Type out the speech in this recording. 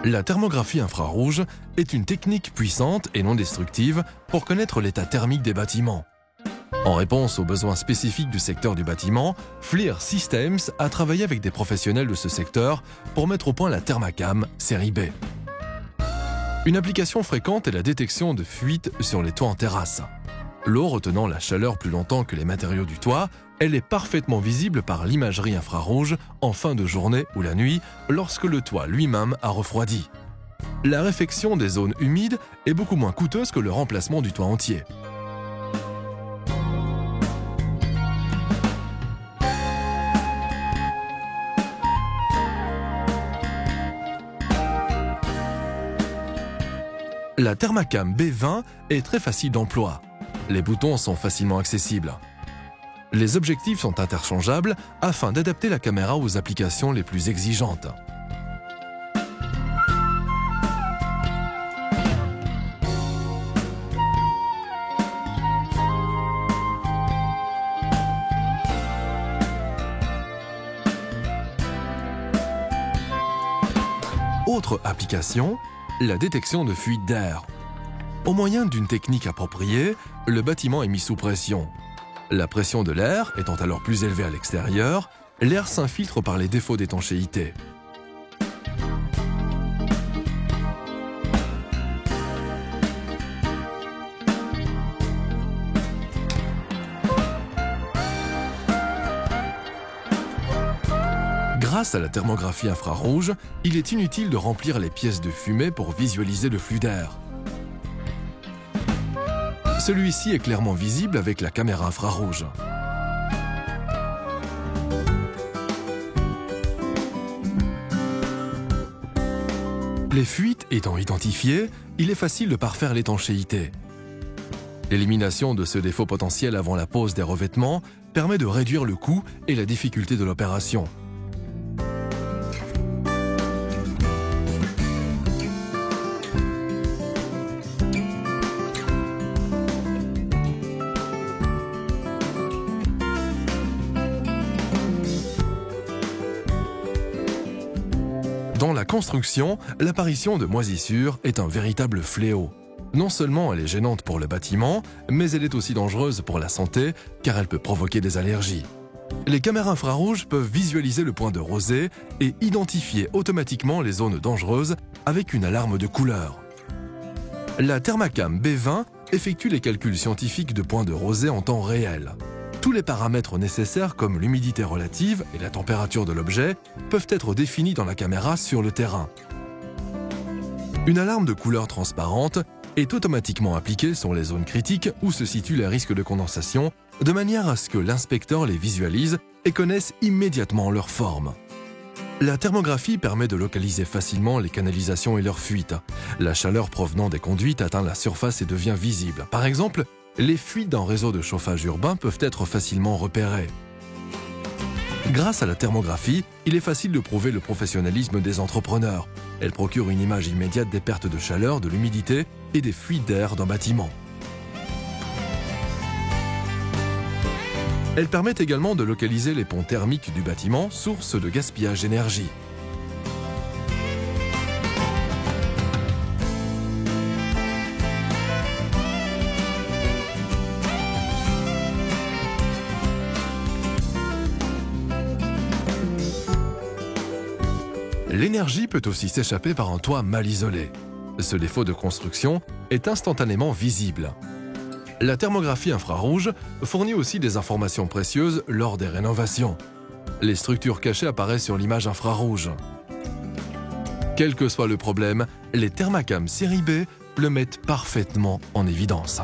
La thermographie infrarouge est une technique puissante et non destructive pour connaître l'état thermique des bâtiments. En réponse aux besoins spécifiques du secteur du bâtiment, FLIR Systems a travaillé avec des professionnels de ce secteur pour mettre au point la Thermacam série B. Une application fréquente est la détection de fuites sur les toits en terrasse. L'eau retenant la chaleur plus longtemps que les matériaux du toit, elle est parfaitement visible par l'imagerie infrarouge en fin de journée ou la nuit lorsque le toit lui-même a refroidi. La réfection des zones humides est beaucoup moins coûteuse que le remplacement du toit entier. La Thermacam B20 est très facile d'emploi. Les boutons sont facilement accessibles. Les objectifs sont interchangeables afin d'adapter la caméra aux applications les plus exigeantes. Autre application, la détection de fuite d'air. Au moyen d'une technique appropriée, le bâtiment est mis sous pression. La pression de l'air étant alors plus élevée à l'extérieur, l'air s'infiltre par les défauts d'étanchéité. Grâce à la thermographie infrarouge, il est inutile de remplir les pièces de fumée pour visualiser le flux d'air. Celui-ci est clairement visible avec la caméra infrarouge. Les fuites étant identifiées, il est facile de parfaire l'étanchéité. L'élimination de ce défaut potentiel avant la pose des revêtements permet de réduire le coût et la difficulté de l'opération. Dans la construction, l'apparition de moisissures est un véritable fléau. Non seulement elle est gênante pour le bâtiment, mais elle est aussi dangereuse pour la santé car elle peut provoquer des allergies. Les caméras infrarouges peuvent visualiser le point de rosée et identifier automatiquement les zones dangereuses avec une alarme de couleur. La Thermacam B20 effectue les calculs scientifiques de points de rosée en temps réel. Tous les paramètres nécessaires comme l'humidité relative et la température de l'objet peuvent être définis dans la caméra sur le terrain. Une alarme de couleur transparente est automatiquement appliquée sur les zones critiques où se situent les risques de condensation, de manière à ce que l'inspecteur les visualise et connaisse immédiatement leur forme. La thermographie permet de localiser facilement les canalisations et leurs fuites. La chaleur provenant des conduites atteint la surface et devient visible. Par exemple, les fuites d'un réseau de chauffage urbain peuvent être facilement repérées. Grâce à la thermographie, il est facile de prouver le professionnalisme des entrepreneurs. Elle procure une image immédiate des pertes de chaleur, de l'humidité et des fuites d'air d'un bâtiment. Elle permet également de localiser les ponts thermiques du bâtiment, source de gaspillage d'énergie. L'énergie peut aussi s'échapper par un toit mal isolé. Ce défaut de construction est instantanément visible. La thermographie infrarouge fournit aussi des informations précieuses lors des rénovations. Les structures cachées apparaissent sur l'image infrarouge. Quel que soit le problème, les Thermacam série B le mettent parfaitement en évidence.